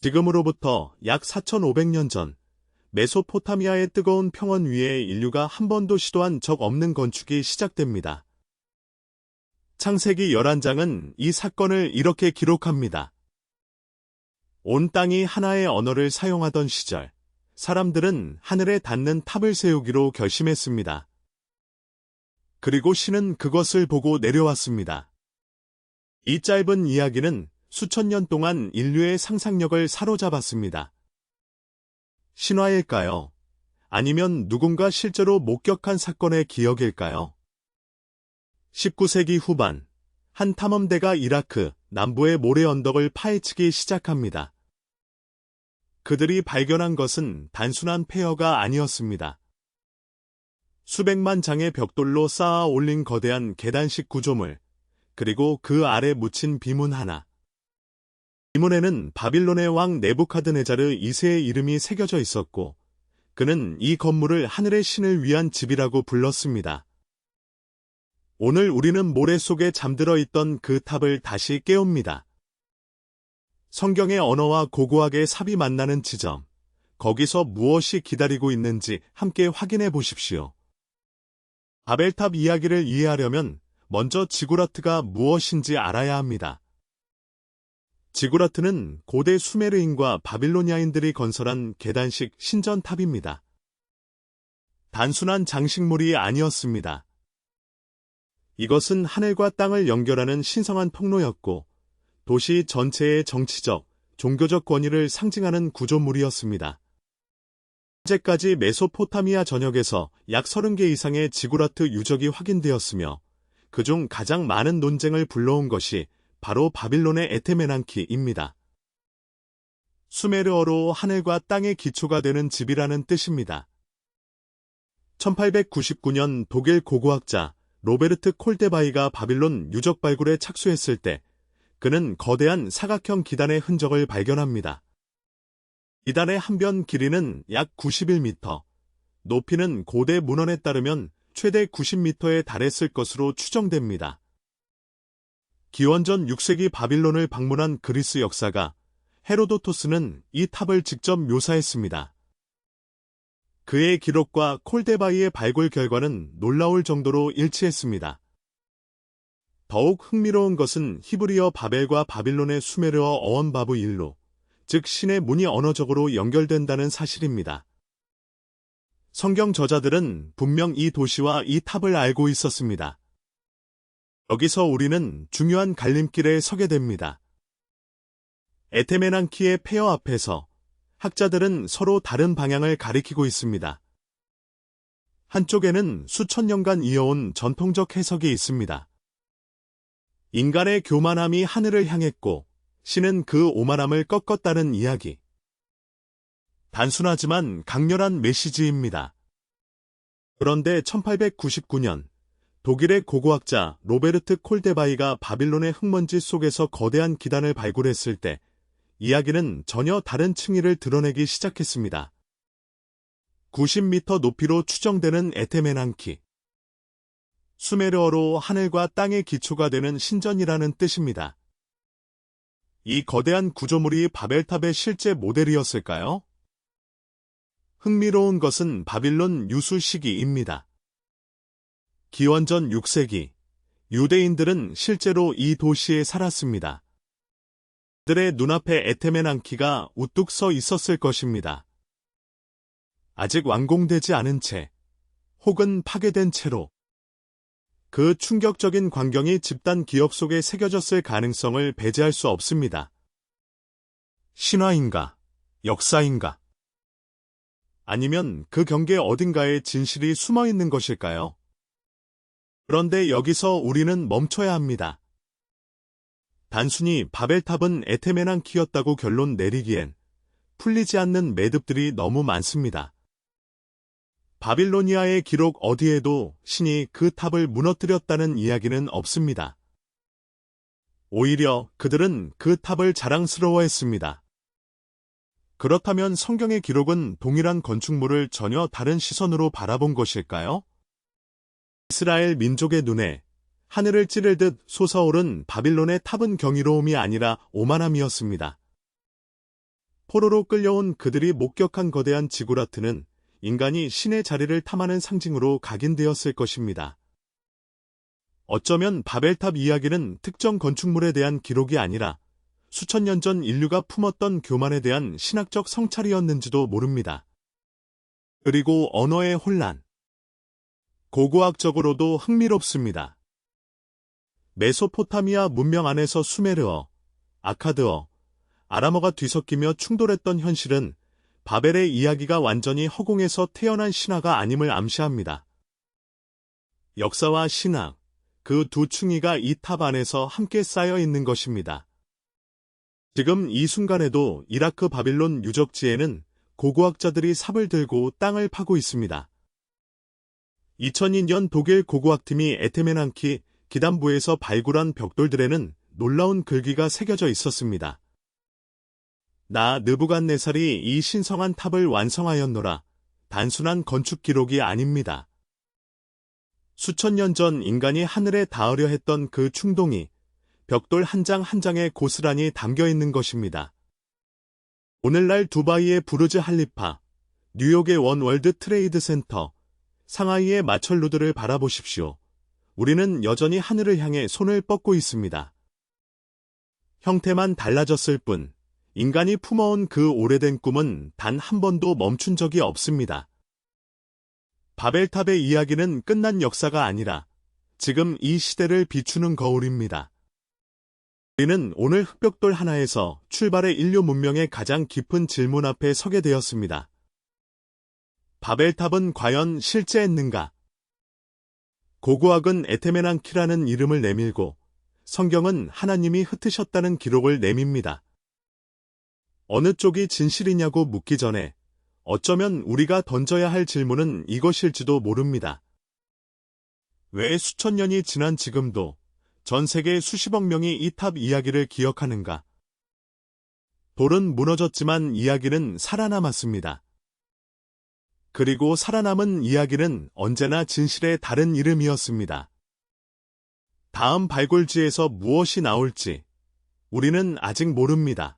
지금으로부터 약 4,500년 전, 메소포타미아의 뜨거운 평원 위에 인류가 한 번도 시도한 적 없는 건축이 시작됩니다. 창세기 11장은 이 사건을 이렇게 기록합니다. 온 땅이 하나의 언어를 사용하던 시절, 사람들은 하늘에 닿는 탑을 세우기로 결심했습니다. 그리고 신은 그것을 보고 내려왔습니다. 이 짧은 이야기는 수천 년 동안 인류의 상상력을 사로잡았습니다. 신화일까요? 아니면 누군가 실제로 목격한 사건의 기억일까요? 19세기 후반, 한 탐험대가 이라크 남부의 모래 언덕을 파헤치기 시작합니다. 그들이 발견한 것은 단순한 폐허가 아니었습니다. 수백만 장의 벽돌로 쌓아 올린 거대한 계단식 구조물, 그리고 그 아래 묻힌 비문 하나. 비문에는 바빌론의 왕 네부카드네자르 2세의 이름이 새겨져 있었고, 그는 이 건물을 하늘의 신을 위한 집이라고 불렀습니다. 오늘 우리는 모래 속에 잠들어 있던 그 탑을 다시 깨웁니다. 성경의 언어와 고고학의 삽이 만나는 지점, 거기서 무엇이 기다리고 있는지 함께 확인해 보십시오. 바벨탑 이야기를 이해하려면 먼저 지구라트가 무엇인지 알아야 합니다. 지구라트는 고대 수메르인과 바빌로니아인들이 건설한 계단식 신전탑입니다. 단순한 장식물이 아니었습니다. 이것은 하늘과 땅을 연결하는 신성한 통로였고, 도시 전체의 정치적, 종교적 권위를 상징하는 구조물이었습니다. 현재까지 메소포타미아 전역에서 약 30개 이상의 지구라트 유적이 확인되었으며, 그중 가장 많은 논쟁을 불러온 것이 바로 바빌론의 에테메난키입니다. 수메르어로 하늘과 땅의 기초가 되는 집이라는 뜻입니다. 1899년 독일 고고학자 로베르트 콜데바이가 바빌론 유적 발굴에 착수했을 때 그는 거대한 사각형 기단의 흔적을 발견합니다. 기단의 한 변 길이는 약 91m, 높이는 고대 문헌에 따르면 최대 90m에 달했을 것으로 추정됩니다. 기원전 6세기 바빌론을 방문한 그리스 역사가 헤로도토스는 이 탑을 직접 묘사했습니다. 그의 기록과 콜데바이의 발굴 결과는 놀라울 정도로 일치했습니다. 더욱 흥미로운 것은 히브리어 바벨과 바빌론의 수메르어 어원바브 일로, 즉 신의 문이 언어적으로 연결된다는 사실입니다. 성경 저자들은 분명 이 도시와 이 탑을 알고 있었습니다. 여기서 우리는 중요한 갈림길에 서게 됩니다. 에테메난키의 폐허 앞에서 학자들은 서로 다른 방향을 가리키고 있습니다. 한쪽에는 수천 년간 이어온 전통적 해석이 있습니다. 인간의 교만함이 하늘을 향했고 신은 그 오만함을 꺾었다는 이야기. 단순하지만 강렬한 메시지입니다. 그런데 1899년 독일의 고고학자 로베르트 콜데바이가 바빌론의 흙먼지 속에서 거대한 기단을 발굴했을 때 이야기는 전혀 다른 층위를 드러내기 시작했습니다. 90m 높이로 추정되는 에테메난키. 수메르어로 하늘과 땅의 기초가 되는 신전이라는 뜻입니다. 이 거대한 구조물이 바벨탑의 실제 모델이었을까요? 흥미로운 것은 바빌론 유수 시기입니다. 기원전 6세기, 유대인들은 실제로 이 도시에 살았습니다. 그들의 눈앞에 에테메난키가 우뚝 서 있었을 것입니다. 아직 완공되지 않은 채, 혹은 파괴된 채로, 그 충격적인 광경이 집단 기억 속에 새겨졌을 가능성을 배제할 수 없습니다. 신화인가? 역사인가? 아니면 그 경계 어딘가에 진실이 숨어 있는 것일까요? 그런데 여기서 우리는 멈춰야 합니다. 단순히 바벨탑은 에테메난키였다고 결론 내리기엔 풀리지 않는 매듭들이 너무 많습니다. 바빌로니아의 기록 어디에도 신이 그 탑을 무너뜨렸다는 이야기는 없습니다. 오히려 그들은 그 탑을 자랑스러워했습니다. 그렇다면 성경의 기록은 동일한 건축물을 전혀 다른 시선으로 바라본 것일까요? 이스라엘 민족의 눈에 하늘을 찌르듯 솟아오른 바빌론의 탑은 경이로움이 아니라 오만함이었습니다. 포로로 끌려온 그들이 목격한 거대한 지구라트는 인간이 신의 자리를 탐하는 상징으로 각인되었을 것입니다. 어쩌면 바벨탑 이야기는 특정 건축물에 대한 기록이 아니라 수천 년 전 인류가 품었던 교만에 대한 신학적 성찰이었는지도 모릅니다. 그리고 언어의 혼란. 고고학적으로도 흥미롭습니다. 메소포타미아 문명 안에서 수메르어, 아카드어, 아람어가 뒤섞이며 충돌했던 현실은 바벨의 이야기가 완전히 허공에서 태어난 신화가 아님을 암시합니다. 역사와 신학, 그 두 층위가 이 탑 안에서 함께 쌓여 있는 것입니다. 지금 이 순간에도 이라크 바빌론 유적지에는 고고학자들이 삽을 들고 땅을 파고 있습니다. 2002년 독일 고고학팀이 에테메난키 기단부에서 발굴한 벽돌들에는 놀라운 글귀가 새겨져 있었습니다. 나 느부갓네살이 이 신성한 탑을 완성하였노라. 단순한 건축 기록이 아닙니다. 수천 년 전 인간이 하늘에 닿으려 했던 그 충동이 벽돌 한 장 한 장에 고스란히 담겨 있는 것입니다. 오늘날 두바이의 부르즈 할리파, 뉴욕의 원 월드 트레이드 센터, 상하이의 마철루드를 바라보십시오. 우리는 여전히 하늘을 향해 손을 뻗고 있습니다. 형태만 달라졌을 뿐, 인간이 품어온 그 오래된 꿈은 단 한 번도 멈춘 적이 없습니다. 바벨탑의 이야기는 끝난 역사가 아니라 지금 이 시대를 비추는 거울입니다. 우리는 오늘 흑벽돌 하나에서 출발의 인류 문명의 가장 깊은 질문 앞에 서게 되었습니다. 바벨탑은 과연 실제했는가? 고고학은 에테메난키라는 이름을 내밀고 성경은 하나님이 흩으셨다는 기록을 내밉니다. 어느 쪽이 진실이냐고 묻기 전에 어쩌면 우리가 던져야 할 질문은 이것일지도 모릅니다. 왜 수천 년이 지난 지금도 전 세계 수십억 명이 이 탑 이야기를 기억하는가? 돌은 무너졌지만 이야기는 살아남았습니다. 그리고 살아남은 이야기는 언제나 진실의 다른 이름이었습니다. 다음 발굴지에서 무엇이 나올지 우리는 아직 모릅니다.